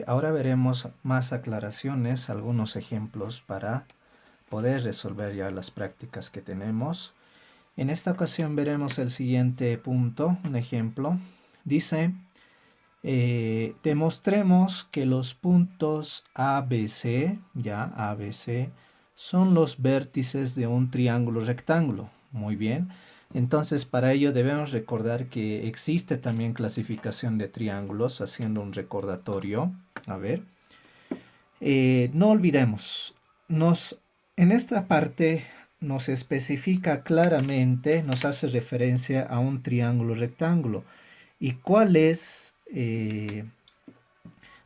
Ahora veremos más aclaraciones, algunos ejemplos para poder resolver ya las prácticas que tenemos. En esta ocasión veremos el siguiente punto, un ejemplo. Dice, demostremos que los puntos ABC, ya ABC, son los vértices de un triángulo rectángulo. Muy bien. Entonces, para ello debemos recordar que existe también clasificación de triángulos, haciendo un recordatorio. A ver, no olvidemos, en esta parte nos especifica claramente, nos hace referencia a un triángulo rectángulo. ¿Y cuál es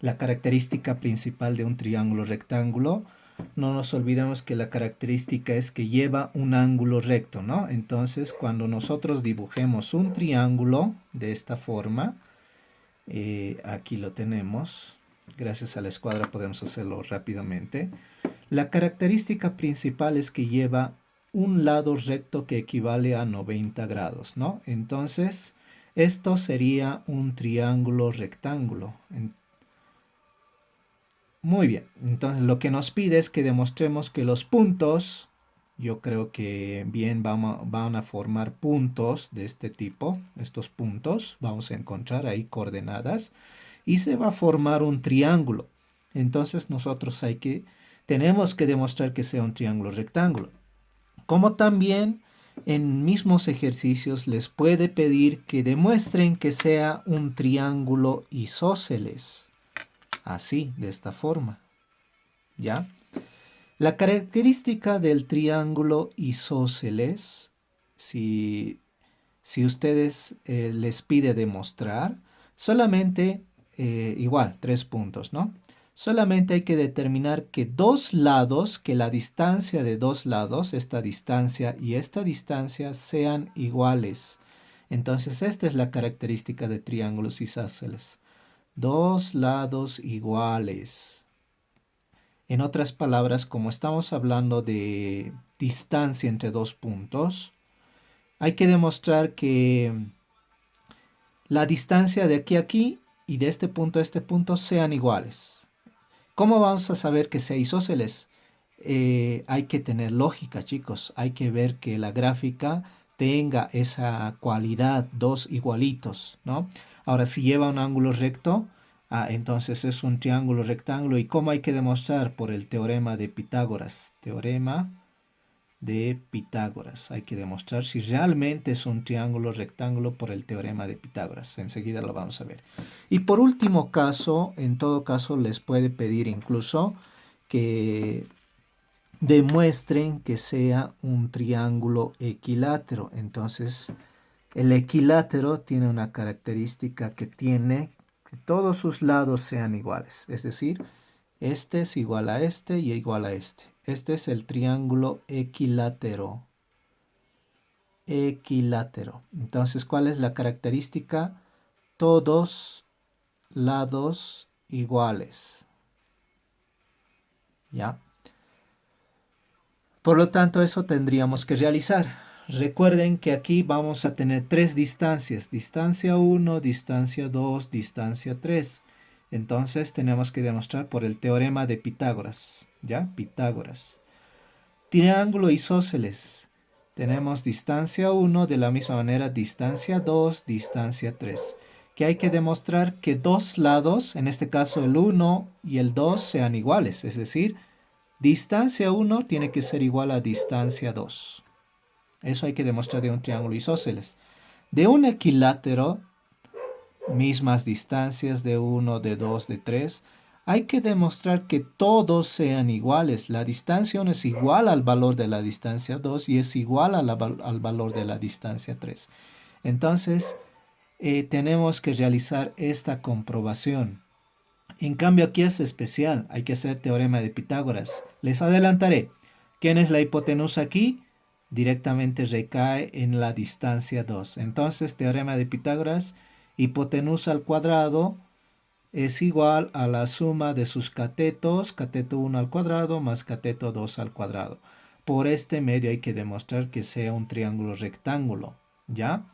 la característica principal de un triángulo rectángulo? No nos olvidemos que la característica es que lleva un ángulo recto, ¿no? Entonces, cuando nosotros dibujemos un triángulo de esta forma, aquí lo tenemos. Gracias a la escuadra podemos hacerlo rápidamente. La característica principal es que lleva un lado recto que equivale a 90 grados, ¿no? Entonces, esto sería un triángulo rectángulo. Muy bien, entonces lo que nos pide es que demostremos que los puntos, yo creo que bien van a formar puntos de este tipo, estos puntos, vamos a encontrar ahí coordenadas, y se va a formar un triángulo. Entonces nosotros tenemos que demostrar que sea un triángulo rectángulo. Como también en mismos ejercicios les puede pedir que demuestren que sea un triángulo isósceles. Así, de esta forma. ¿Ya? La característica del triángulo isósceles, si, si ustedes les pide demostrar, solamente, igual, 3 puntos, ¿no? Solamente hay que determinar que que la distancia de dos lados, esta distancia y esta distancia, sean iguales. Entonces, esta es la característica de triángulos isósceles. Dos lados iguales. En otras palabras, como estamos hablando de distancia entre dos puntos, hay que demostrar que la distancia de aquí a aquí y de este punto a este punto sean iguales. ¿Cómo vamos a saber que sea isósceles? Hay que tener lógica, chicos. Hay que ver que la gráfica tenga esa cualidad, dos igualitos, ¿no? Ahora, si lleva un ángulo recto, entonces es un triángulo rectángulo. ¿Y cómo hay que demostrar? Por el teorema de Pitágoras. Teorema de Pitágoras. Hay que demostrar si realmente es un triángulo rectángulo por el teorema de Pitágoras. Enseguida lo vamos a ver. Y por último caso, en todo caso les puede pedir incluso que demuestren que sea un triángulo equilátero. Entonces, el equilátero tiene una característica que tiene que todos sus lados sean iguales. Es decir, este es igual a este y igual a este. Este es el triángulo equilátero. Equilátero. Entonces, ¿cuál es la característica? Todos lados iguales. ¿Ya? Por lo tanto, eso tendríamos que realizar. Recuerden que aquí vamos a tener tres distancias. Distancia 1, distancia 2, distancia 3. Entonces tenemos que demostrar por el teorema de Pitágoras. ¿Ya? Pitágoras. Triángulo isósceles. Tenemos distancia 1, de la misma manera distancia 2, distancia 3. Que hay que demostrar que dos lados, en este caso el 1 y el 2, sean iguales. Es decir, distancia 1 tiene que ser igual a distancia 2. Eso hay que demostrar de un triángulo isósceles. De un equilátero, mismas distancias de 1, de 2, de 3. Hay que demostrar que todos sean iguales. La distancia 1 es igual al valor de la distancia 2 y es igual al valor de la distancia 3. Entonces, tenemos que realizar esta comprobación. En cambio, aquí es especial. Hay que hacer teorema de Pitágoras. Les adelantaré. ¿Quién es la hipotenusa aquí? Directamente recae en la distancia 2. Entonces, teorema de Pitágoras, hipotenusa al cuadrado es igual a la suma de sus catetos, cateto 1 al cuadrado más cateto 2 al cuadrado. Por este medio hay que demostrar que sea un triángulo rectángulo, ¿ya?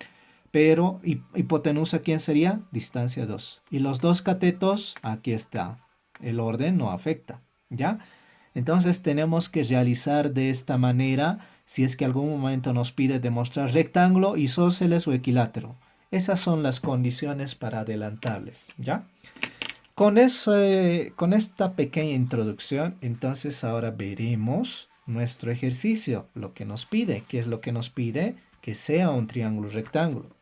pero hipotenusa, ¿quién sería? Distancia 2. Y los dos catetos, aquí está. El orden no afecta, ¿ya? Entonces tenemos que realizar de esta manera si es que algún momento nos pide demostrar rectángulo, isósceles o equilátero. Esas son las condiciones para adelantarles, ¿ya? Con eso, con esta pequeña introducción, entonces ahora veremos nuestro ejercicio, lo que nos pide. ¿Qué es lo que nos pide? Que sea un triángulo rectángulo.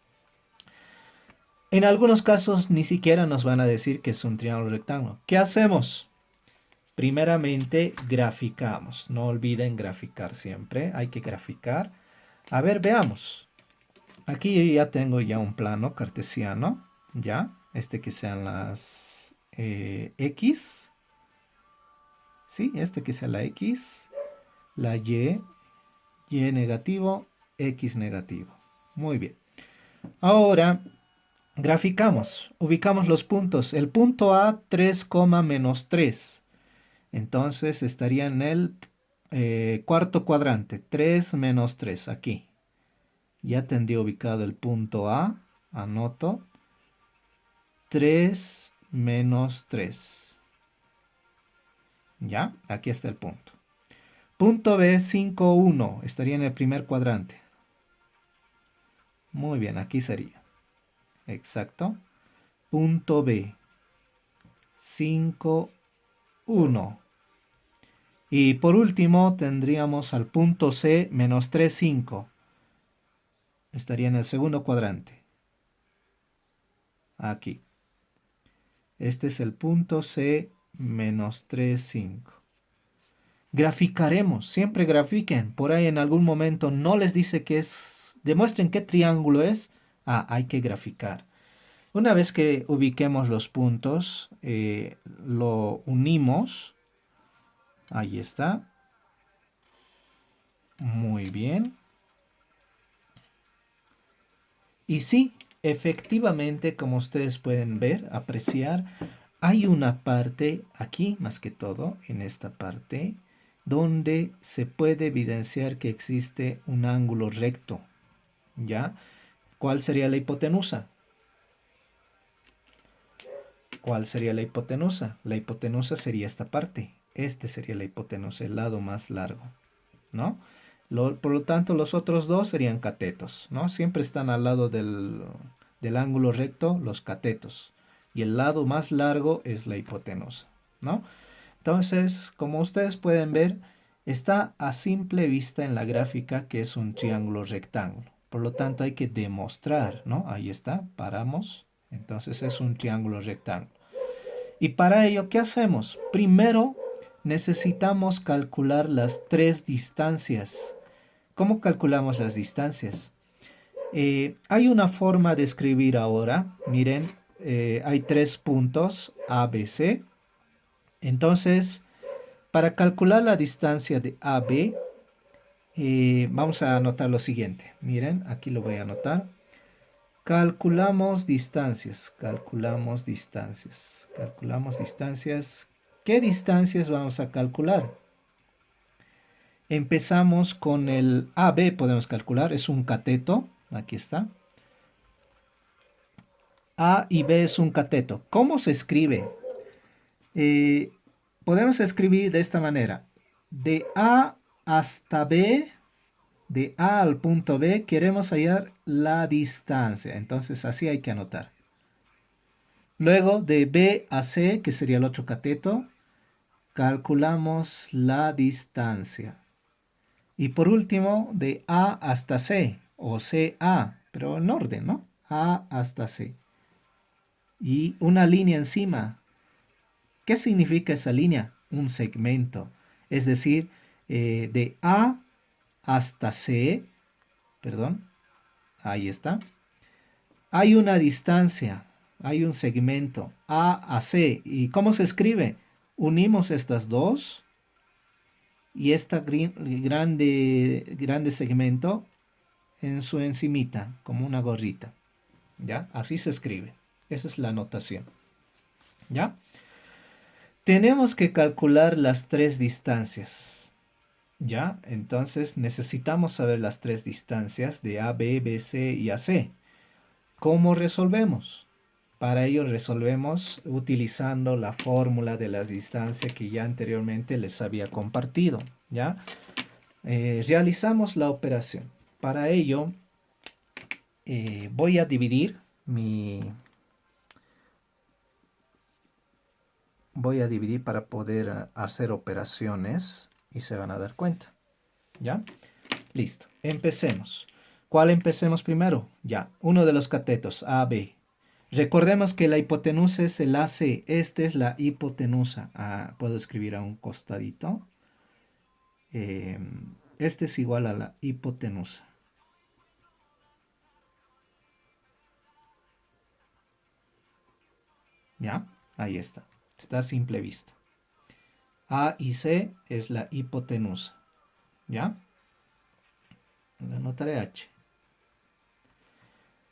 En algunos casos ni siquiera nos van a decir que es un triángulo rectángulo. ¿Qué hacemos? Primeramente graficamos. No olviden graficar siempre. Hay que graficar. A ver, veamos. Aquí yo ya tengo ya un plano cartesiano. ¿Ya? Este que sean las X. Sí, este que sea la X. La Y. Y negativo. X negativo. Muy bien. Ahora graficamos. Ubicamos los puntos. El punto A, 3, menos 3. Entonces estaría en el cuarto cuadrante. 3 menos 3, aquí. Ya tendría ubicado el punto A. Anoto. 3 menos 3. Ya, aquí está el punto. Punto B, 5, 1. Estaría en el primer cuadrante. Muy bien, aquí sería. Exacto. Punto B. 5, 1. Y por último tendríamos al punto C, menos 3, 5. Estaría en el segundo cuadrante. Aquí. Este es el punto C, menos 3, 5. Graficaremos, siempre grafiquen. Por ahí en algún momento no les dice que es... Demuestren qué triángulo es. Ah, hay que graficar. Una vez que ubiquemos los puntos, lo unimos. Ahí está. Muy bien. Y sí, efectivamente, como ustedes pueden ver, apreciar, hay una parte aquí, más que todo, en esta parte, donde se puede evidenciar que existe un ángulo recto. ¿Ya? ¿Cuál sería la hipotenusa? ¿Cuál sería la hipotenusa? La hipotenusa sería esta parte. Este sería la hipotenusa, el lado más largo, ¿no? Por lo tanto, los otros dos serían catetos, ¿no? Siempre están al lado del ángulo recto los catetos. Y el lado más largo es la hipotenusa, ¿no? Entonces, como ustedes pueden ver, está a simple vista en la gráfica que es un triángulo rectángulo. Por lo tanto, hay que demostrar, ¿no? Ahí está, paramos. Entonces es un triángulo rectángulo. Y para ello, ¿qué hacemos? Primero, necesitamos calcular las tres distancias. ¿Cómo calculamos las distancias? Hay una forma de escribir ahora. Miren, hay tres puntos A, B, C. Entonces, para calcular la distancia de AB, vamos a anotar lo siguiente. Miren, aquí lo voy a anotar. Calculamos distancias, calculamos distancias, calculamos distancias. ¿Qué distancias vamos a calcular? Empezamos con el AB, podemos calcular, es un cateto, aquí está. A y B es un cateto. ¿Cómo se escribe? Podemos escribir de esta manera. De A hasta B, de A al punto B, queremos hallar la distancia. Entonces así hay que anotar. Luego de B a C, que sería el otro cateto, calculamos la distancia. Y por último, de A hasta C, o CA, pero en orden, ¿no? A hasta C. Y una línea encima. ¿Qué significa esa línea? Un segmento. Es decir, de A hasta C, perdón, ahí está. Hay una distancia, hay un segmento A a C. ¿Y cómo se escribe? Unimos estas dos y este grande segmento en su encimita, como una gorrita. ¿Ya? Así se escribe. Esa es la notación. ¿Ya? Tenemos que calcular las tres distancias. ¿Ya? Entonces necesitamos saber las tres distancias de A, B, B, C y AC. ¿Cómo resolvemos? Para ello resolvemos utilizando la fórmula de las distancias que ya anteriormente les había compartido, ¿ya? Realizamos la operación. Para ello voy a dividir para poder hacer operaciones y se van a dar cuenta, ¿ya? Listo, empecemos. ¿Cuál empecemos primero? Ya, uno de los catetos, AB. Recordemos que la hipotenusa es el AC. Esta es la hipotenusa. Puedo escribir a un costadito. Este es igual a la hipotenusa. ¿Ya? Ahí está. Está a simple vista. A y C es la hipotenusa. ¿Ya? Le anotaré H.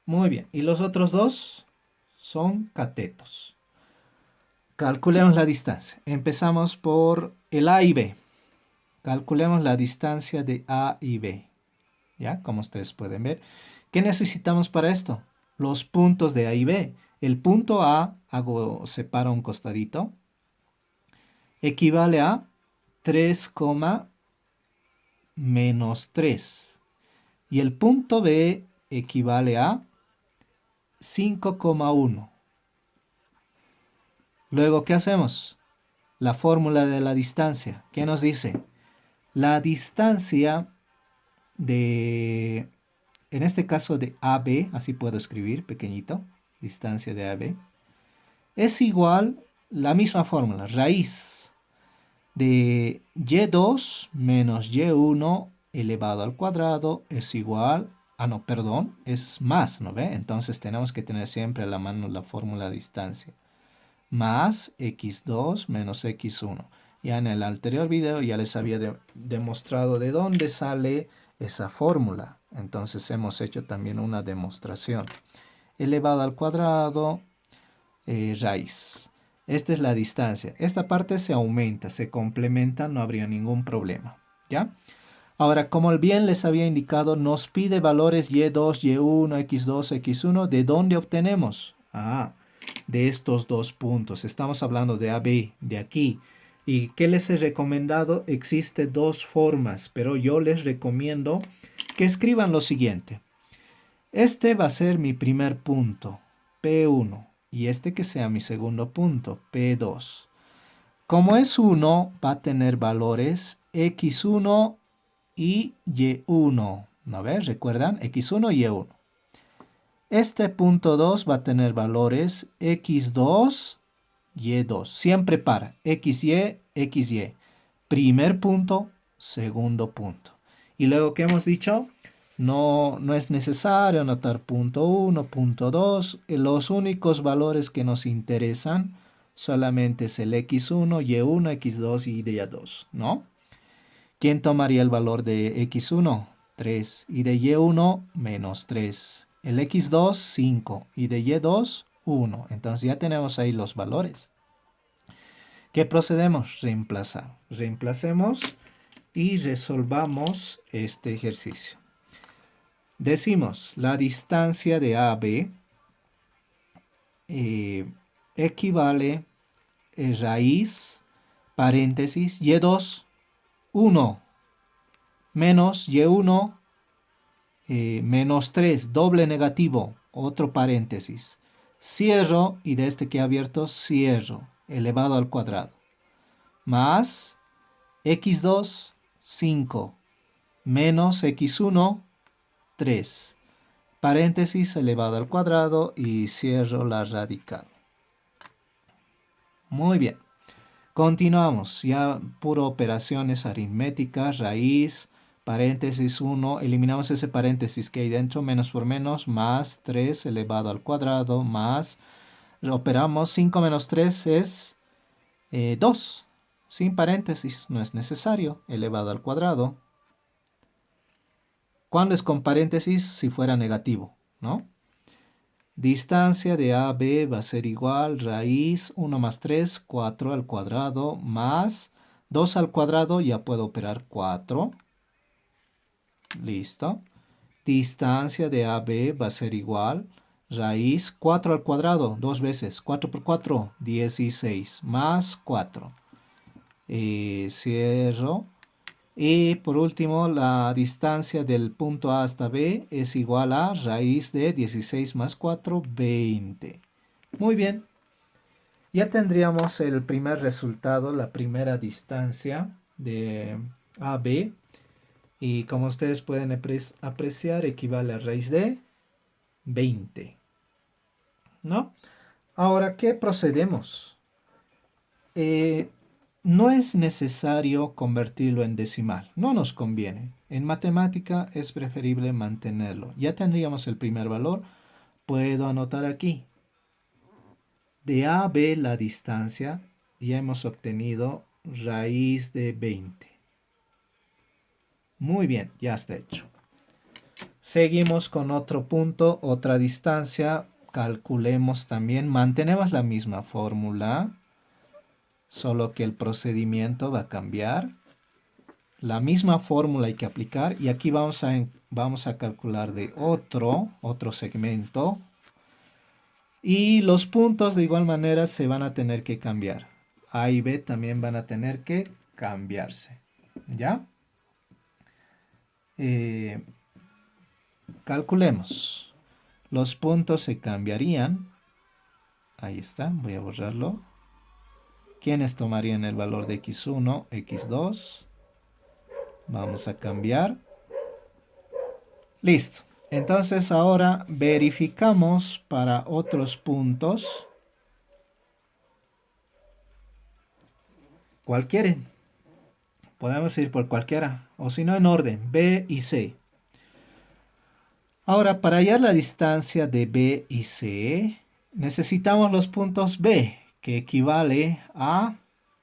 Muy bien. Y los otros dos son catetos. Calculemos la distancia. Empezamos por el A y B. Calculemos la distancia de A y B. ¿Ya? Como ustedes pueden ver. ¿Qué necesitamos para esto? Los puntos de A y B. El punto A, separo un costadito, equivale a 3, menos 3. Y el punto B equivale a 5,1. Luego, ¿qué hacemos? La fórmula de la distancia. ¿Qué nos dice? La distancia de, en este caso de AB, así puedo escribir, pequeñito, distancia de AB, es igual, la misma fórmula, raíz de y2 menos y1 elevado al cuadrado es igual, es más, ¿no ve? Entonces tenemos que tener siempre a la mano la fórmula de distancia. Más x2 menos x1. Ya en el anterior video ya les había demostrado de dónde sale esa fórmula. Entonces hemos hecho también una demostración. Elevado al cuadrado, raíz. Esta es la distancia. Esta parte se aumenta, se complementa, no habría ningún problema. ¿Ya? Ahora, como bien les había indicado, nos pide valores y2, y1, x2, x1. ¿De dónde obtenemos? De estos dos puntos. Estamos hablando de AB, de aquí. ¿Y qué les he recomendado? Existe dos formas, pero yo les recomiendo que escriban lo siguiente. Este va a ser mi primer punto, P1, y este que sea mi segundo punto, P2. Como es 1, va a tener valores x1 y y1. ¿No ves? ¿Recuerdan? x1 y y1. Este punto 2 va a tener valores x2, y2. Siempre para xy, xy. Primer punto, segundo punto. Y luego, ¿qué hemos dicho? No es necesario anotar punto 1, punto 2. Los únicos valores que nos interesan solamente es el x1, y1, x2 y y2, ¿no? ¿Quién tomaría el valor de x1? 3. Y de y1, menos 3. El x2, 5. Y de y2, 1. Entonces ya tenemos ahí los valores. ¿Qué procedemos? Reemplazar. Reemplacemos y resolvamos este ejercicio. Decimos, la distancia de AB equivale raíz, paréntesis, y2, 1, menos y1, menos 3, doble negativo, otro paréntesis. Cierro y de este que he abierto, cierro, elevado al cuadrado. Más x2, 5, menos x1, 3. Paréntesis elevado al cuadrado y cierro la radical. Muy bien. Continuamos. Ya puro operaciones aritméticas, raíz, paréntesis 1. Eliminamos ese paréntesis que hay dentro, menos por menos, más 3 elevado al cuadrado, más. Operamos 5 menos 3 es 2. Sin paréntesis, no es necesario, elevado al cuadrado. ¿Cuándo es con paréntesis? Si fuera negativo, ¿no? Distancia de AB va a ser igual, raíz 1 más 3, 4 al cuadrado, más 2 al cuadrado, ya puedo operar 4. Listo. Distancia de AB va a ser igual, raíz 4 al cuadrado, dos veces, 4 por 4, 16, más 4. Cierro. Y por último, la distancia del punto A hasta B es igual a raíz de 16 más 4, 20. Muy bien. Ya tendríamos el primer resultado, la primera distancia de AB. Y como ustedes pueden apreciar, equivale a raíz de 20. ¿No? Ahora, ¿qué procedemos? No es necesario convertirlo en decimal, no nos conviene. En matemática es preferible mantenerlo. Ya tendríamos el primer valor, puedo anotar aquí. De A a B la distancia, ya hemos obtenido raíz de 20. Muy bien, ya está hecho. Seguimos con otro punto, otra distancia, calculemos también, mantenemos la misma fórmula, solo que el procedimiento va a cambiar. La misma fórmula hay que aplicar y aquí vamos a calcular de otro segmento. Y los puntos de igual manera se van a tener que cambiar. A y B también van a tener que cambiarse. ¿Ya? Calculemos. Los puntos se cambiarían. Ahí está, voy a borrarlo. ¿Quiénes tomarían el valor de x1, x2? Vamos a cambiar. Listo. Entonces ahora verificamos para otros puntos. ¿Cuál quieren? Podemos ir por cualquiera, o si no en orden, B y C. Ahora, para hallar la distancia de B y C, necesitamos los puntos B, que equivale a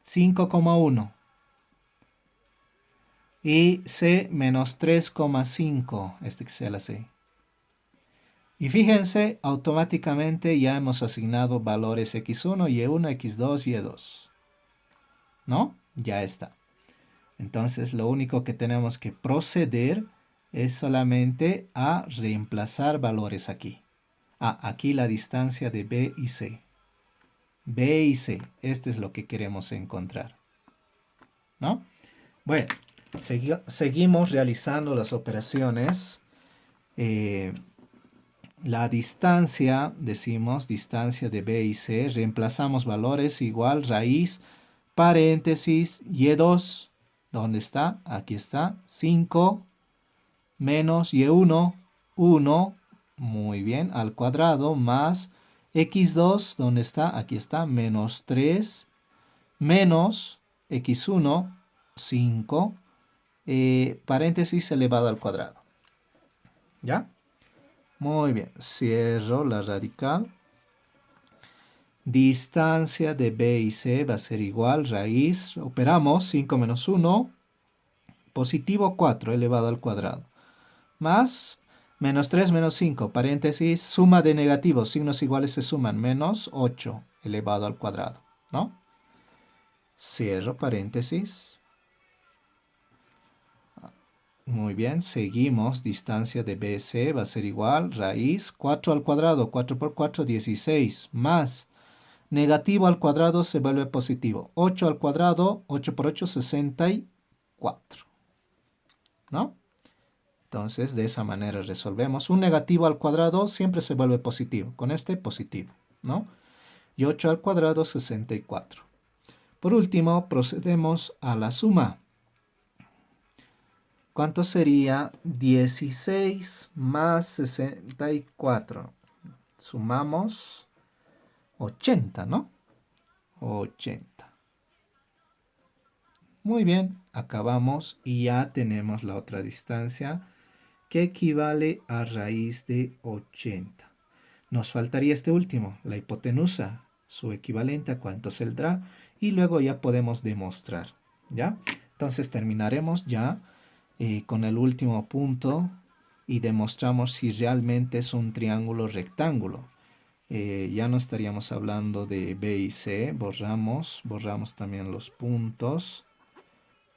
5,1. Y C menos 3,5, este que sea la C. Y fíjense, automáticamente ya hemos asignado valores x1, y1, x2, y2. ¿No? Ya está. Entonces lo único que tenemos que proceder es solamente a reemplazar valores aquí. Aquí la distancia de B y C. B y C, este es lo que queremos encontrar. ¿No? Bueno, seguimos realizando las operaciones. La distancia, decimos, distancia de B y C, reemplazamos valores igual raíz, paréntesis, y2. ¿Dónde está? Aquí está. 5 menos y1, 1, muy bien, al cuadrado, más x2, ¿dónde está? Aquí está, menos 3, menos x1, 5, paréntesis elevado al cuadrado. ¿Ya? Muy bien, cierro la radical. Distancia de B y C va a ser igual, raíz, operamos 5 menos 1, positivo 4 elevado al cuadrado, más menos 3 menos 5, paréntesis, suma de negativos, signos iguales se suman, menos 8 elevado al cuadrado, ¿no? Cierro paréntesis. Muy bien, seguimos, distancia de BC va a ser igual, raíz, 4 al cuadrado, 4 por 4, 16, más negativo al cuadrado se vuelve positivo, 8 al cuadrado, 8 por 8, 64, ¿no? Entonces, de esa manera resolvemos. Un negativo al cuadrado siempre se vuelve positivo. Con este, positivo, ¿no? Y 8 al cuadrado, 64. Por último, procedemos a la suma. ¿Cuánto sería 16 más 64? Sumamos 80, ¿no? 80. Muy bien, acabamos y ya tenemos la otra distancia que equivale a raíz de 80. Nos faltaría este último, la hipotenusa, su equivalente a cuánto saldrá, y luego ya podemos demostrar, ¿ya? Entonces terminaremos ya con el último punto y demostramos si realmente es un triángulo rectángulo. Ya no estaríamos hablando de B y C, borramos también los puntos,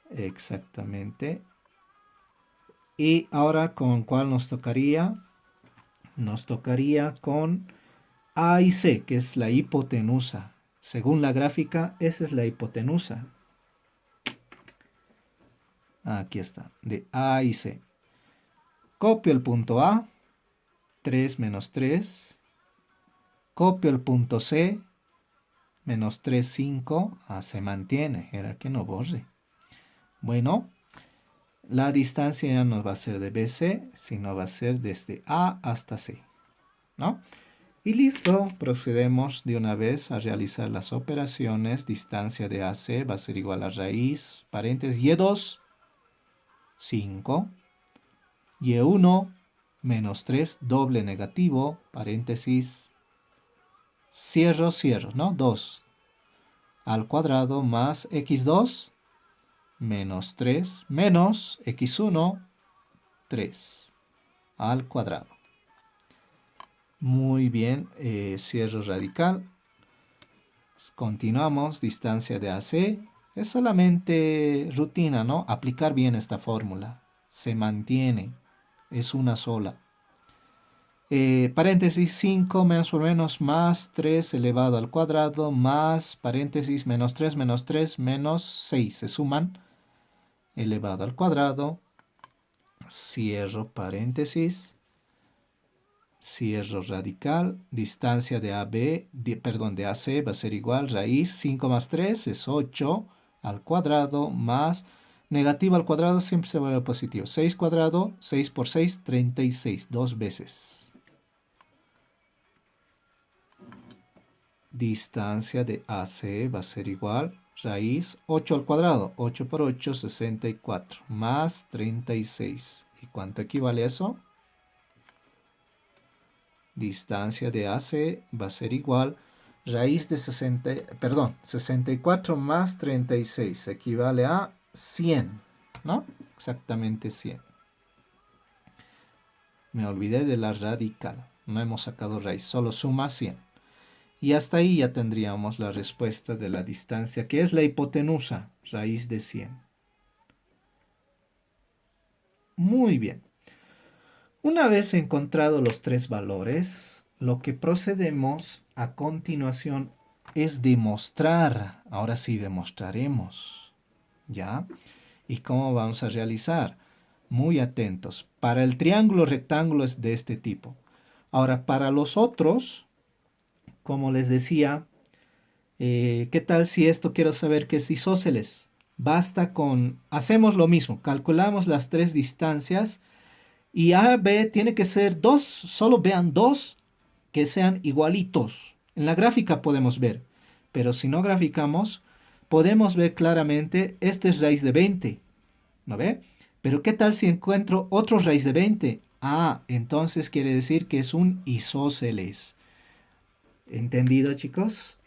exactamente. Y ahora, ¿con cuál nos tocaría? nos tocaría con A y C, que es la hipotenusa. Según la gráfica, esa es la hipotenusa. Aquí está, de A y C. Copio el punto A, 3 menos 3. Copio el punto C, menos 3, 5. Se mantiene, era que no borre. Bueno, la distancia ya no va a ser de BC, sino va a ser desde A hasta C, ¿no? Y listo, procedemos de una vez a realizar las operaciones. Distancia de AC va a ser igual a raíz, paréntesis, Y2, 5. Y1, menos 3, doble negativo, paréntesis, cierro, cierro, ¿no? 2 al cuadrado más x2, menos 3, menos x1, 3 al cuadrado. Muy bien, cierro radical. Continuamos, distancia de AC. Es solamente rutina, ¿no? Aplicar bien esta fórmula. Se mantiene, es una sola. Paréntesis 5 menos por menos más 3 elevado al cuadrado más paréntesis menos 3 menos 6 se suman elevado al cuadrado, cierro paréntesis, cierro radical, distancia de AB, de AC va a ser igual, raíz 5 más 3 es 8 al cuadrado más negativo al cuadrado siempre se vuelve positivo, 6 cuadrado, 6 por 6, 36, dos veces. Distancia de AC va a ser igual, raíz 8 al cuadrado, 8 por 8, 64, más 36. ¿Y cuánto equivale a eso? Distancia de AC va a ser igual, raíz de 64 más 36, equivale a 100, ¿no? Exactamente 100. Me olvidé de la radical, no hemos sacado raíz, solo suma 100. Y hasta ahí ya tendríamos la respuesta de la distancia, que es la hipotenusa, raíz de 100. Muy bien. Una vez encontrado los tres valores, lo que procedemos a continuación es demostrar. Ahora sí demostraremos. ¿Ya? ¿Y cómo vamos a realizar? Muy atentos. Para el triángulo rectángulo es de este tipo. Ahora, para los otros, como les decía, ¿qué tal si esto quiero saber qué es isósceles? Basta con, hacemos lo mismo, calculamos las tres distancias y A, B tiene que ser dos, solo vean dos que sean igualitos. En la gráfica podemos ver, pero si no graficamos, podemos ver claramente, este es raíz de 20, ¿no ve? Pero ¿qué tal si encuentro otro raíz de 20? Entonces quiere decir que es un isósceles. ¿Entendido, chicos?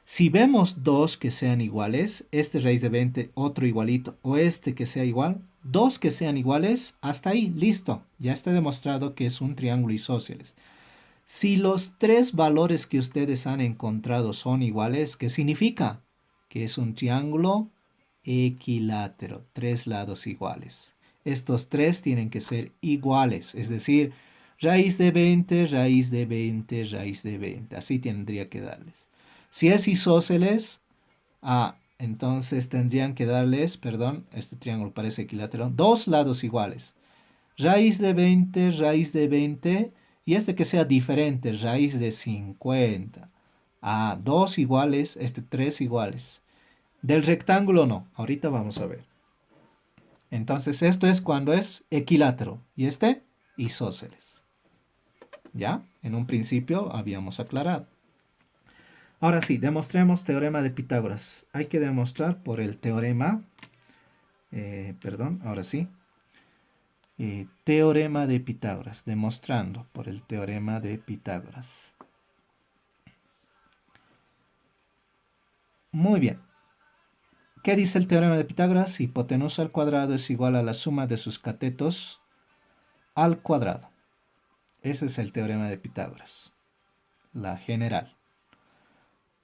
Si vemos dos que sean iguales, este raíz de 20, otro igualito, o este que sea igual, dos que sean iguales, hasta ahí, listo. Ya está demostrado que es un triángulo isósceles. Si los tres valores que ustedes han encontrado son iguales, ¿qué significa? Que es un triángulo equilátero, tres lados iguales. Estos tres tienen que ser iguales, es decir, raíz de 20, raíz de 20, raíz de 20. Así tendría que darles. Si es isósceles, entonces tendrían que darles, perdón, este triángulo parece equilátero, dos lados iguales. Raíz de 20, raíz de 20, y este que sea diferente, raíz de 50. Dos iguales, tres iguales. Del rectángulo no, ahorita vamos a ver. Entonces esto es cuando es equilátero y este isósceles. ¿Ya? En un principio habíamos aclarado. Ahora sí, demostremos teorema de Pitágoras. Hay que demostrar por el teorema, ahora sí. Teorema de Pitágoras, demostrando por el teorema de Pitágoras. Muy bien. ¿Qué dice el teorema de Pitágoras? Hipotenusa al cuadrado es igual a la suma de sus catetos al cuadrado. Ese es el teorema de Pitágoras, la general.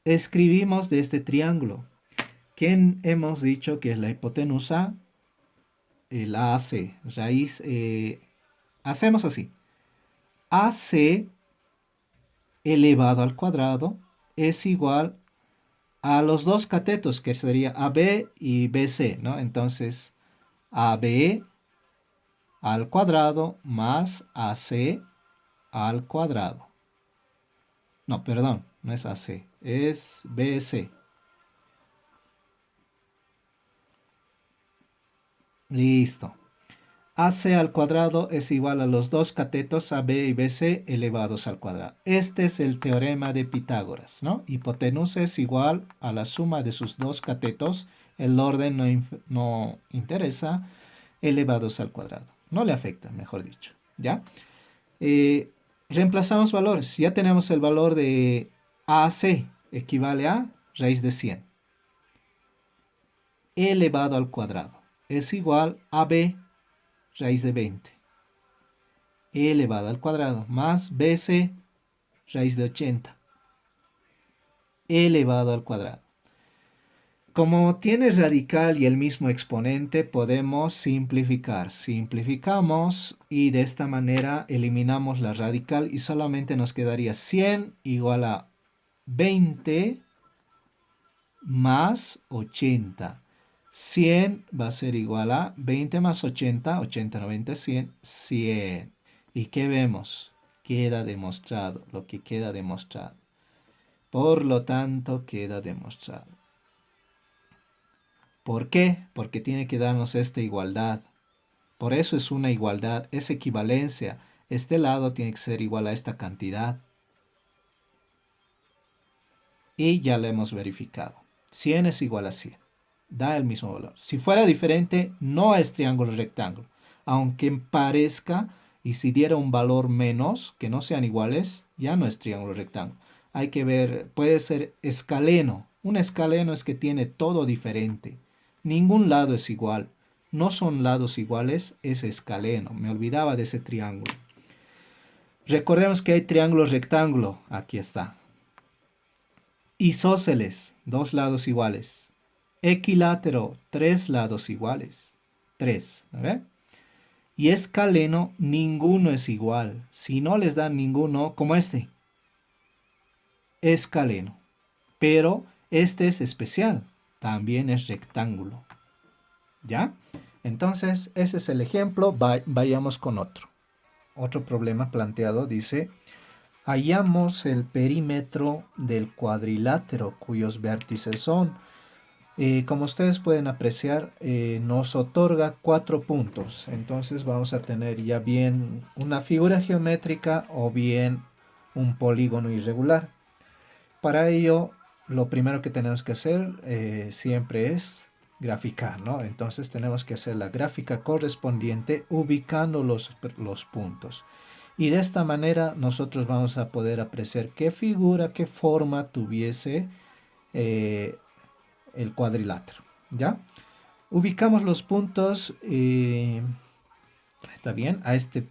Escribimos de este triángulo. ¿Quién hemos dicho que es la hipotenusa? El AC, raíz, hacemos así. AC elevado al cuadrado es igual a los dos catetos, que sería AB y BC, ¿no? Entonces, AB al cuadrado más AC al cuadrado. No, perdón, no es AC, es BC. Listo. AC al cuadrado es igual a los dos catetos AB y BC elevados al cuadrado. Este es el teorema de Pitágoras, ¿no? Hipotenusa es igual a la suma de sus dos catetos, el orden no interesa, elevados al cuadrado. No le afecta, mejor dicho, ¿ya? Reemplazamos valores. Ya tenemos el valor de AC, equivale a raíz de 100. Elevado al cuadrado es igual a B, raíz de 20. Elevado al cuadrado más BC, raíz de 80. Elevado al cuadrado. Como tiene radical y el mismo exponente, podemos simplificar. Simplificamos y de esta manera eliminamos la radical y solamente nos quedaría 100 igual a 20 más 80. 100 va a ser igual a 20 más 80, 80, 90, 100, 100. ¿Y qué vemos? Queda demostrado, lo que queda demostrado. Por lo tanto, queda demostrado. ¿Por qué? Porque tiene que darnos esta igualdad. Por eso es una igualdad, es equivalencia. Este lado tiene que ser igual a esta cantidad. Y ya lo hemos verificado. 100 es igual a 100. Da el mismo valor. Si fuera diferente, no es triángulo rectángulo. Aunque parezca, y si diera un valor menos, que no sean iguales, ya no es triángulo rectángulo. Hay que ver, puede ser escaleno. Un escaleno es que tiene todo diferente. Ningún lado es igual. No son lados iguales, es escaleno. Me olvidaba de ese triángulo. Recordemos que hay triángulo rectángulo. Aquí está. Isósceles, dos lados iguales. Equilátero, tres lados iguales. Tres, ¿no? Y escaleno, ninguno es igual. Si no les dan ninguno, como este. Escaleno. Pero este es especial. También es rectángulo. ¿Ya? Entonces, ese es el ejemplo. Vayamos con otro. Otro problema planteado dice: hallamos el perímetro del cuadrilátero cuyos vértices son. Como ustedes pueden apreciar, nos otorga 4 puntos. Entonces vamos a tener ya bien una figura geométrica o bien un polígono irregular. Para ello, lo primero que tenemos que hacer siempre es graficar, ¿no? Entonces tenemos que hacer la gráfica correspondiente ubicando los puntos. Y de esta manera nosotros vamos a poder apreciar qué figura, qué forma tuviese el cuadrilátero, ¿ya? Ubicamos los puntos, está bien, a este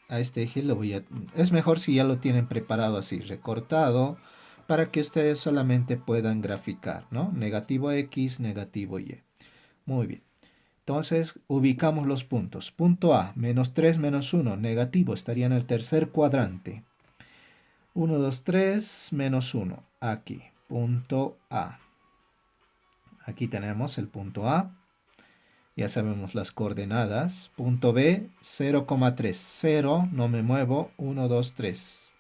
eje lo voy a... Es mejor si ya lo tienen preparado así, recortado, para que ustedes solamente puedan graficar, ¿no? Negativo X, negativo Y. Muy bien. Entonces, ubicamos los puntos. Punto A, menos 3, menos 1, negativo, estaría en el tercer cuadrante. 1, 2, 3, menos 1, aquí, punto A. Aquí tenemos el punto A. Ya sabemos las coordenadas. Punto B, 0,3. 0, no me muevo. 1, 2, 3.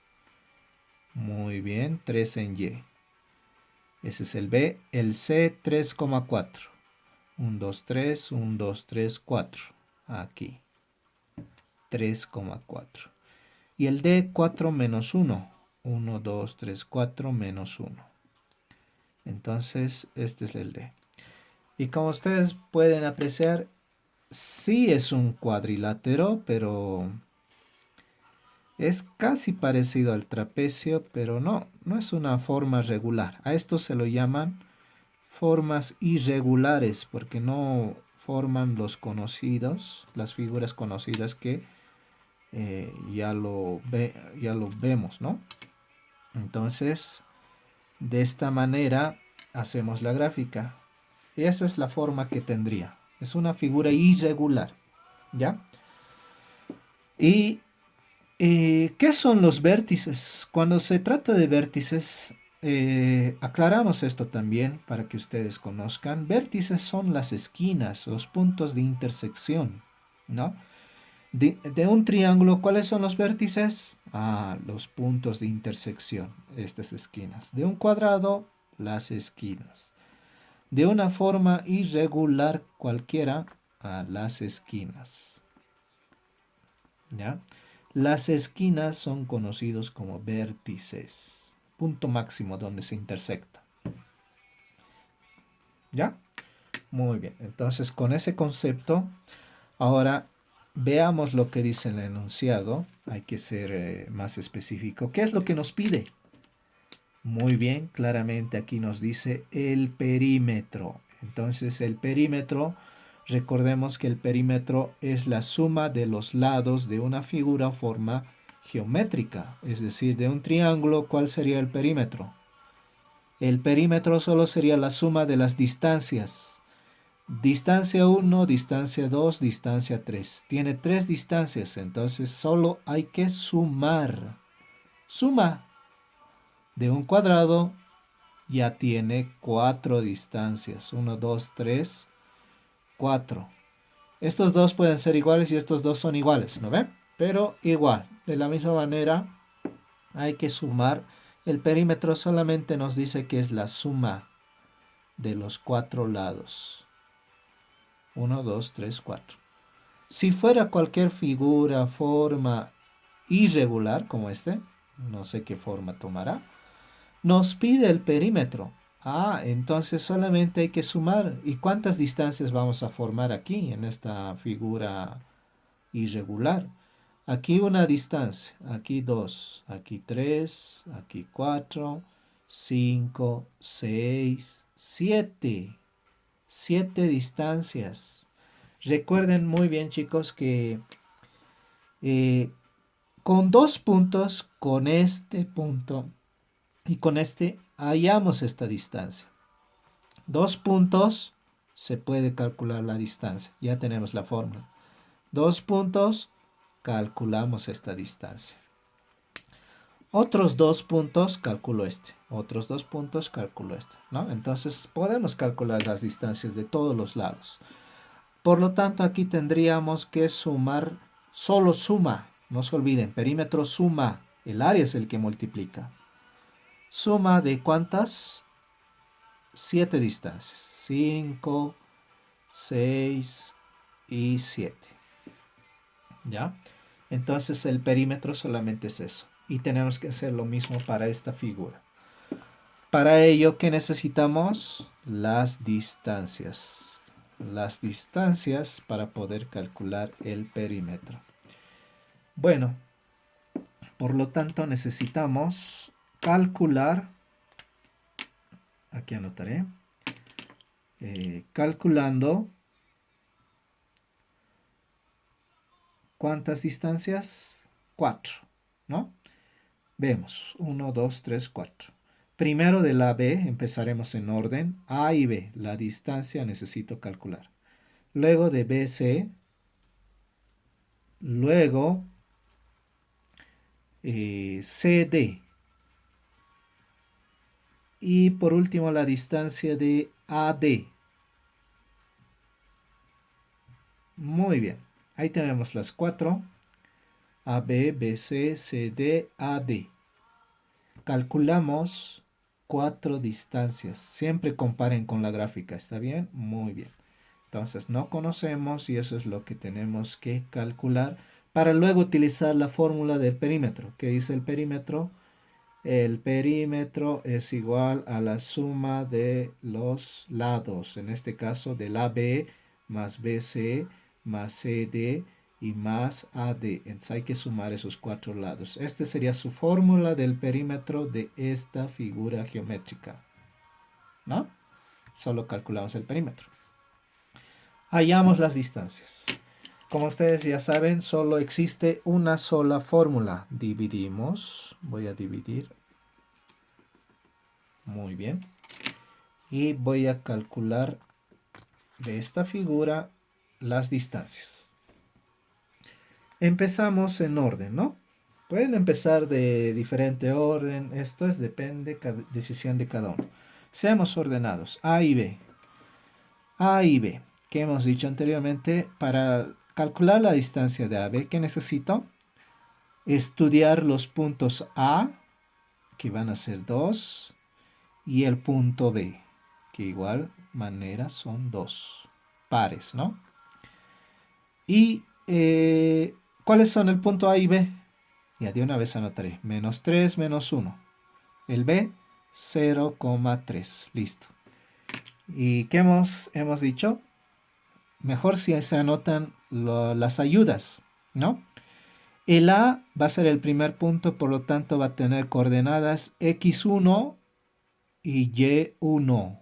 Muy bien, 3 en Y. Ese es el B. El C, 3,4. 1, 2, 3, 1, 2, 3, 4. Aquí. 3,4. Y el D, 4 menos 1. 1, 2, 3, 4 menos 1. Entonces, este es el D. Y como ustedes pueden apreciar, sí es un cuadrilátero, pero es casi parecido al trapecio, pero no es una forma regular. A esto se lo llaman formas irregulares, porque no forman los conocidos, las figuras conocidas que ya lo vemos, ¿no? Entonces, de esta manera hacemos la gráfica. Y esa es la forma que tendría. Es una figura irregular, ¿ya? Y ¿Qué son los vértices? Cuando se trata de vértices, aclaramos esto también para que ustedes conozcan. Vértices son las esquinas, los puntos de intersección, ¿no? De un triángulo, ¿cuáles son los vértices? Ah, los puntos de intersección, estas esquinas. De un cuadrado, las esquinas. De una forma irregular cualquiera, las esquinas. ¿Ya? Las esquinas son conocidos como vértices. Punto máximo donde se intersecta. ¿Ya? Muy bien. Entonces, con ese concepto, ahora veamos lo que dice el enunciado. Hay que ser más específico. ¿Qué es lo que nos pide? Muy bien, claramente aquí nos dice el perímetro. Entonces, el perímetro, recordemos que el perímetro es la suma de los lados de una figura o forma geométrica. Es decir, de un triángulo, ¿cuál sería el perímetro? El perímetro solo sería la suma de las distancias. Distancia 1, distancia 2, distancia 3. Tiene 3 distancias, entonces solo hay que sumar. Suma de un cuadrado ya tiene 4 distancias. 1, 2, 3, 4. Estos dos pueden ser iguales y estos dos son iguales, ¿no ven? Pero igual, de la misma manera hay que sumar. El perímetro solamente nos dice que es la suma de los 4 lados. 1, 2, 3, 4. Si fuera cualquier figura, forma irregular como este, no sé qué forma tomará, nos pide el perímetro. Ah, entonces solamente hay que sumar. ¿Y cuántas distancias vamos a formar aquí en esta figura irregular? Aquí una distancia, aquí dos, aquí tres, aquí cuatro, cinco, seis, siete. Siete distancias. Recuerden muy bien, chicos, que eh, con dos puntos, con este punto y con este, hallamos esta distancia. Dos puntos, se puede calcular la distancia. Ya tenemos la fórmula. Dos puntos, calculamos esta distancia. Otros dos puntos, calculo este. Otros dos puntos, calculo este, ¿no? Entonces podemos calcular las distancias de todos los lados. Por lo tanto, aquí tendríamos que sumar, solo suma. No se olviden, perímetro suma. El área es el que multiplica. Suma de ¿cuántas? 7 distancias. 5, 6 y 7. ¿Ya? Entonces el perímetro solamente es eso. Y tenemos que hacer lo mismo para esta figura. Para ello, ¿qué necesitamos? Las distancias. Las distancias para poder calcular el perímetro. Bueno, por lo tanto necesitamos calcular, aquí anotaré, calculando ¿cuántas distancias? 4, ¿no? Vemos, 1, 2, 3, 4. Primero de la B, empezaremos en orden, A y B, la distancia necesito calcular. Luego de BC, luego CD. Y por último la distancia de AD. Muy bien, ahí tenemos las 4. AB, BC, CD, AD. Calculamos 4 distancias. Siempre comparen con la gráfica, ¿está bien? Muy bien. Entonces no conocemos y eso es lo que tenemos que calcular para luego utilizar la fórmula del perímetro. ¿Qué dice el perímetro? El perímetro es igual a la suma de los lados, en este caso del AB más BC más CD y más AD. Entonces hay que sumar esos 4 lados. Esta sería su fórmula del perímetro de esta figura geométrica, ¿no? Solo calculamos el perímetro. Hallamos las distancias. Como ustedes ya saben, solo existe una sola fórmula. Dividimos. Voy a dividir. Muy bien. Y voy a calcular de esta figura las distancias. Empezamos en orden, ¿no? Pueden empezar de diferente orden. Esto depende decisión de cada uno. Seamos ordenados. A y B. A y B. Que hemos dicho anteriormente, para calcular la distancia de AB, ¿qué necesito? Estudiar los puntos A, que van a ser 2, y el punto B, que igual manera son 2 pares, ¿no? Y ¿cuáles son el punto A y B? Ya de una vez anotaré. Menos 3, menos 1. El B, 0,3. Listo. ¿Y qué hemos dicho? Mejor si se anotan las ayudas, ¿no? El A va a ser el primer punto, por lo tanto va a tener coordenadas x1 y y1.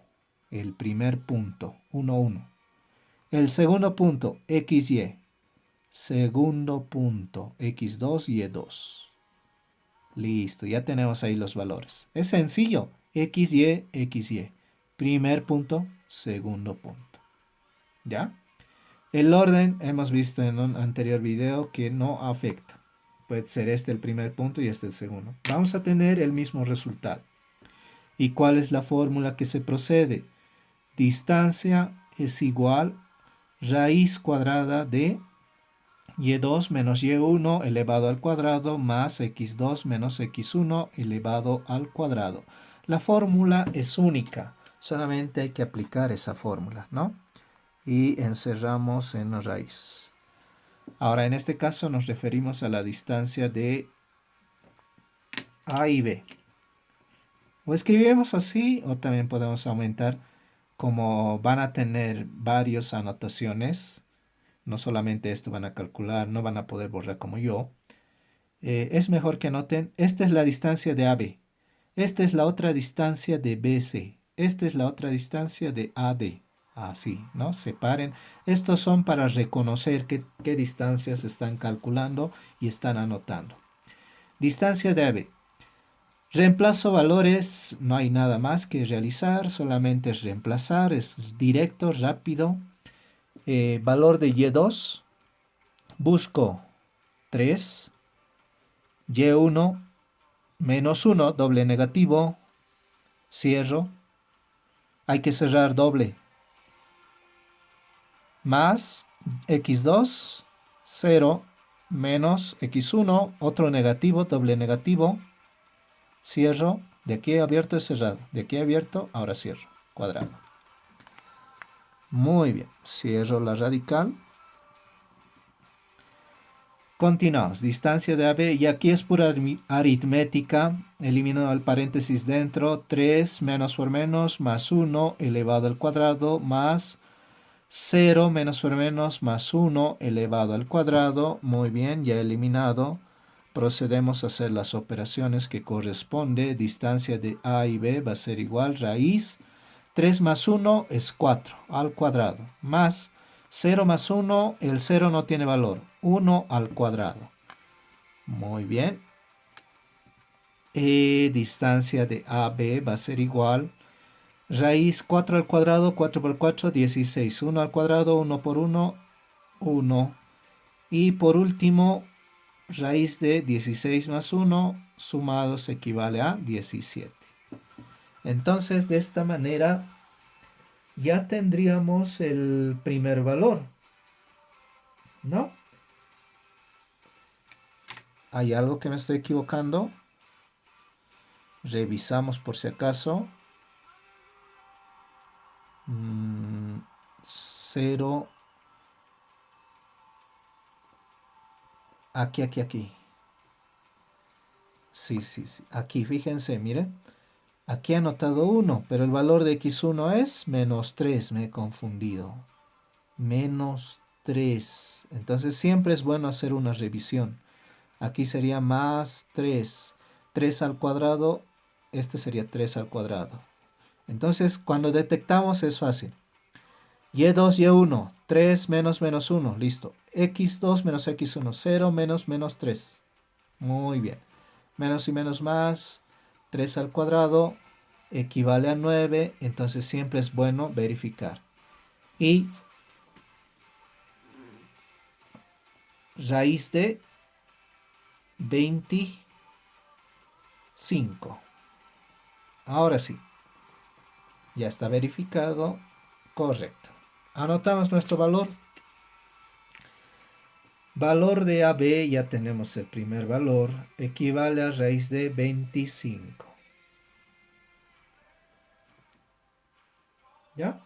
El primer punto, 1, 1. El segundo punto, xy. Segundo punto, x2 y y2. Listo, ya tenemos ahí los valores. Es sencillo, xy, xy. Primer punto, segundo punto. ¿Ya? El orden hemos visto en un anterior video que no afecta. Puede ser este el primer punto y este el segundo. Vamos a tener el mismo resultado. ¿Y cuál es la fórmula que se procede? Distancia es igual raíz cuadrada de y2 menos y1 elevado al cuadrado más x2 menos x1 elevado al cuadrado. La fórmula es única, solamente hay que aplicar esa fórmula, ¿no? Y encerramos en la raíz. Ahora, en este caso nos referimos a la distancia de A y B. O escribimos así, o también podemos aumentar, como van a tener varias anotaciones. No solamente esto van a calcular, no van a poder borrar como yo. Es mejor que anoten, esta es la distancia de AB. Esta es la otra distancia de BC. Esta es la otra distancia de AD. Así, ¿no? Separen. Estos son para reconocer qué distancias están calculando y están anotando. Distancia de AB. Reemplazo valores, no hay nada más que realizar, solamente es reemplazar, es directo, rápido. Valor de Y2, busco 3, Y1, menos 1, doble negativo, cierro, hay que cerrar doble, más x2, 0, menos x1, otro negativo, doble negativo, cierro, de aquí abierto es cerrado, de aquí abierto, ahora cierro, cuadrado. Muy bien, cierro la radical. Continuamos, distancia de AB, y aquí es pura aritmética, elimino el paréntesis dentro, 3 menos por menos, más 1 elevado al cuadrado, más 0 menos por menos, más 1 elevado al cuadrado. Muy bien, ya eliminado. Procedemos a hacer las operaciones que corresponde. Distancia de A y B va a ser igual, raíz 3 más 1 es 4 al cuadrado, más 0 más 1, el 0 no tiene valor, 1 al cuadrado. Muy bien. Distancia de AB va a ser igual, raíz 4 al cuadrado, 4 por 4, 16. 1 al cuadrado, 1 por 1, 1. Y por último, raíz de 16 más 1 sumados equivale a 17. Entonces, de esta manera ya tendríamos el primer valor, ¿no? ¿Hay algo que me estoy equivocando? Revisamos por si acaso. 0. Aquí. Sí. Aquí, fíjense, miren. Aquí he anotado 1, pero el valor de x1 es menos 3. Me he confundido. Menos 3. Entonces siempre es bueno hacer una revisión. Aquí sería más 3. 3 al cuadrado. Este sería 3 al cuadrado. Entonces, cuando detectamos es fácil. Y2, Y1, 3 menos menos 1, listo. X2 menos X1, 0 menos menos 3. Muy bien. Menos y menos más, 3 al cuadrado equivale a 9, entonces siempre es bueno verificar. Y raíz de 25. Ahora sí, ya está verificado. Correcto. Anotamos nuestro valor. Valor de AB, ya tenemos el primer valor, equivale a raíz de 25. ¿Ya?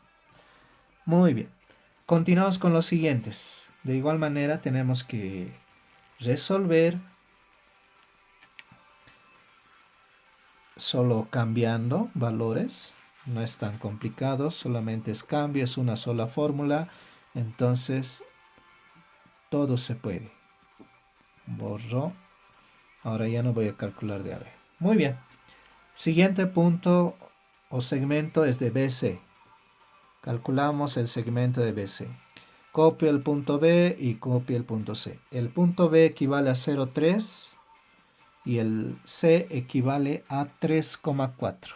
Muy bien. Continuamos con los siguientes. De igual manera tenemos que resolver solo cambiando valores. No es tan complicado, solamente es cambio, es una sola fórmula. Entonces todo se puede. Borro. Ahora ya no voy a calcular de AB. Muy bien. Siguiente punto o segmento es de BC. Calculamos el segmento de BC. Copio el punto B y copio el punto C. El punto B equivale a 0,3 y el C equivale a 3,4.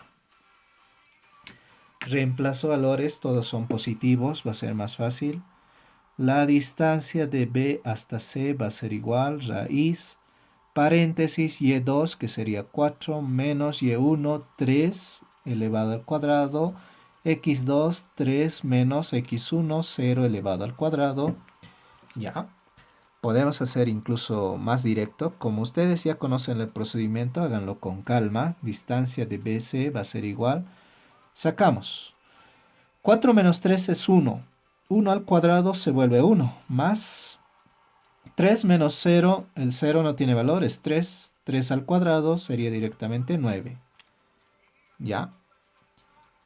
Reemplazo valores, todos son positivos, va a ser más fácil. La distancia de B hasta C va a ser igual, raíz, paréntesis, y2, que sería 4, menos y1, 3, elevado al cuadrado, x2, 3, menos x1, 0, elevado al cuadrado. Ya. Podemos hacer incluso más directo. Como ustedes ya conocen el procedimiento, háganlo con calma. Distancia de BC va a ser igual. Sacamos. 4 menos 3 es 1. 1 al cuadrado se vuelve 1. Más 3 menos 0. El 0 no tiene valor, es 3. 3 al cuadrado sería directamente 9. ¿Ya?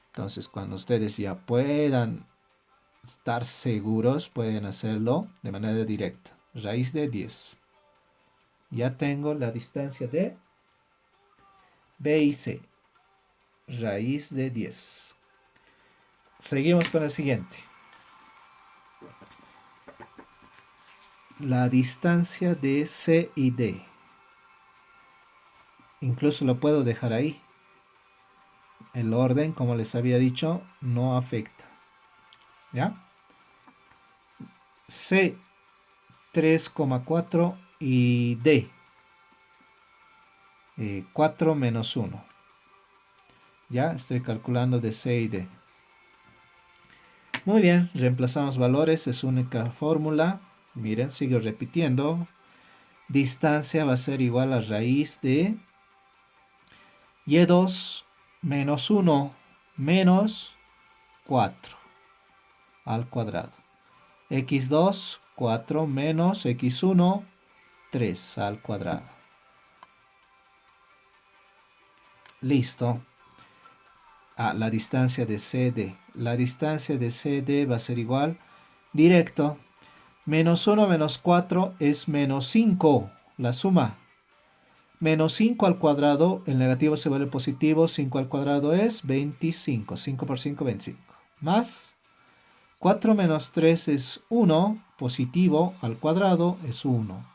Entonces, cuando ustedes ya puedan estar seguros, pueden hacerlo de manera directa. Raíz de 10. Ya tengo la distancia de B y C. Raíz de 10. Seguimos con el siguiente. La distancia de C y D. Incluso lo puedo dejar ahí. El orden, como les había dicho, no afecta. ¿Ya? C 3,4 y D 4 menos 1. Ya estoy calculando de C y D. Muy bien, reemplazamos valores, es única fórmula. Miren, sigo repitiendo. Distancia va a ser igual a raíz de y2 menos 1 menos 4 al cuadrado. x2, 4 menos x1, 3 al cuadrado. Listo. La distancia de CD. La distancia de CD va a ser igual. Directo. Menos 1 menos 4 es menos 5. La suma. Menos 5 al cuadrado. El negativo se vuelve positivo. 5 al cuadrado es 25. 5 por 5, 25. Más 4 menos 3 es 1. Positivo al cuadrado es 1.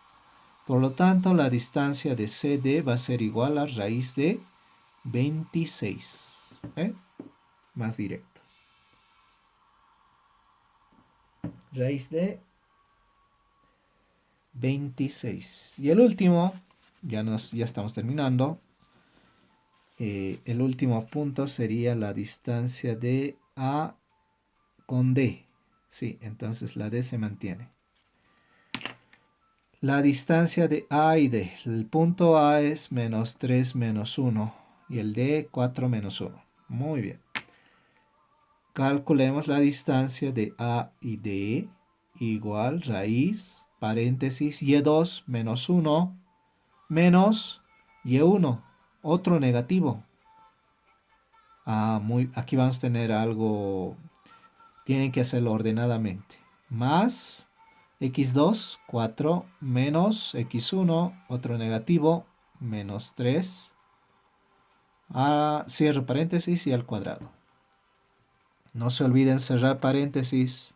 Por lo tanto, la distancia de CD va a ser igual a raíz de 26. Más directo. Raíz de 26. Y el último, ya estamos terminando. El último punto sería la distancia de A con D. Sí, entonces la D se mantiene. La distancia de A y D. El punto A es menos 3 menos 1 y el D 4 menos 1. Muy bien. Calculemos la distancia de A y D igual raíz, paréntesis, y2 menos 1 menos y1, otro negativo. Aquí vamos a tener algo, tienen que hacerlo ordenadamente. Más x2, 4, menos x1, otro negativo, menos 3. Cierro paréntesis y al cuadrado. No se olviden cerrar paréntesis.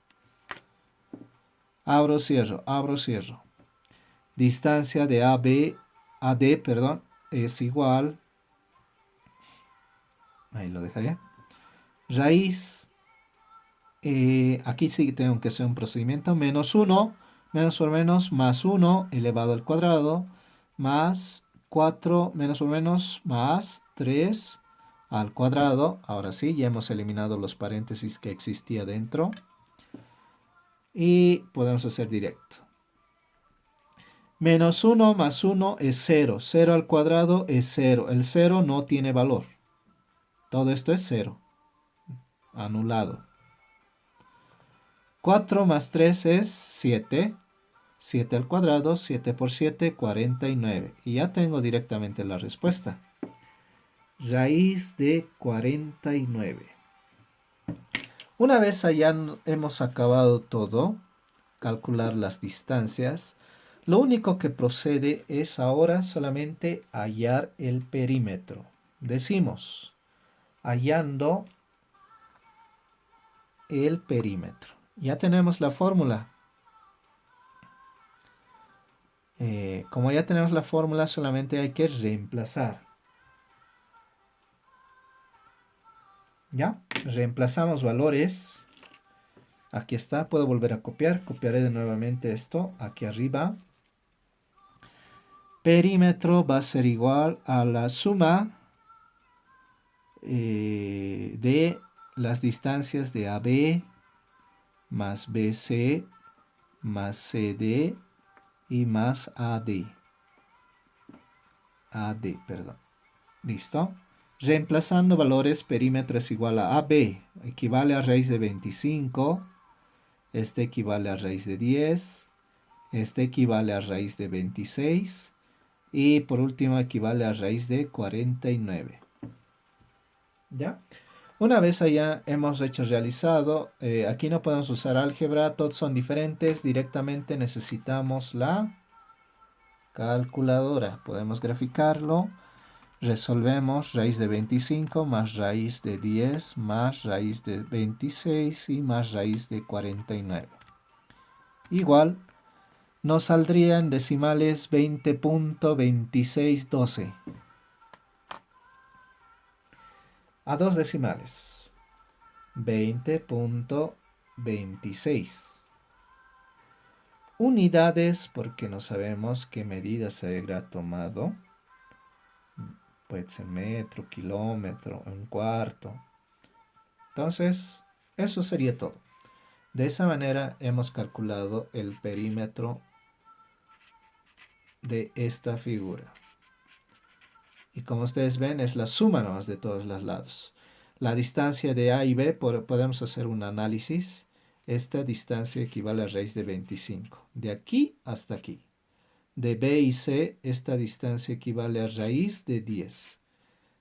Abro, cierro, abro, cierro. Distancia de AD, perdón, es igual. Ahí lo dejaré. Raíz. Aquí sí tengo que hacer un procedimiento. Menos 1, menos por menos, más 1 elevado al cuadrado. más 4 menos o menos más 3 al cuadrado. Ahora sí, ya hemos eliminado los paréntesis que existía dentro. Y podemos hacer directo. Menos 1 más 1 es 0. 0 al cuadrado es 0. El 0 no tiene valor. Todo esto es 0. Anulado. 4 más 3 es 7. 7 al cuadrado, 7 por 7, 49. Y ya tengo directamente la respuesta. Raíz de 49. Una vez ya hemos acabado todo, calcular las distancias, lo único que procede es ahora solamente hallar el perímetro. Decimos, hallando el perímetro. Ya tenemos la fórmula. Como ya tenemos la fórmula, solamente hay que reemplazar. ¿Ya? Reemplazamos valores. Aquí está, puedo volver a copiar. Copiaré de nuevamente esto aquí arriba. Perímetro va a ser igual a la suma de las distancias de AB más BC más CD y más AD. Perdón. ¿Listo? Reemplazando valores, perímetro es igual a AB, equivale a raíz de 25, este equivale a raíz de 10, este equivale a raíz de 26 y por último equivale a raíz de 49. ¿Ya? Una vez allá hemos hecho realizado, aquí no podemos usar álgebra, todos son diferentes, directamente necesitamos la calculadora. Podemos graficarlo. Resolvemos raíz de 25 más raíz de 10 más raíz de 26 y más raíz de 49. Igual nos saldrían decimales 20.2612. A dos decimales. 20.26. Unidades, porque no sabemos qué medida se habrá tomado. Puede ser metro, kilómetro, un cuarto. Entonces, eso sería todo. De esa manera hemos calculado el perímetro de esta figura. Y como ustedes ven, es la suma nomás de todos los lados. La distancia de A y B, podemos hacer un análisis. Esta distancia equivale a raíz de 25. De aquí hasta aquí. De B y C, esta distancia equivale a raíz de 10.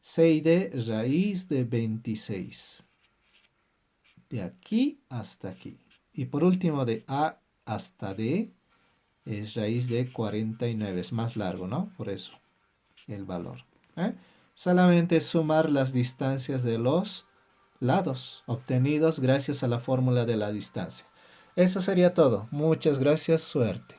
C y D, raíz de 26. De aquí hasta aquí. Y por último, de A hasta D, es raíz de 49. Es más largo, ¿no? Por eso, el valor. Solamente sumar las distancias de los lados obtenidos gracias a la fórmula de la distancia. Eso sería todo. Muchas gracias. Suerte.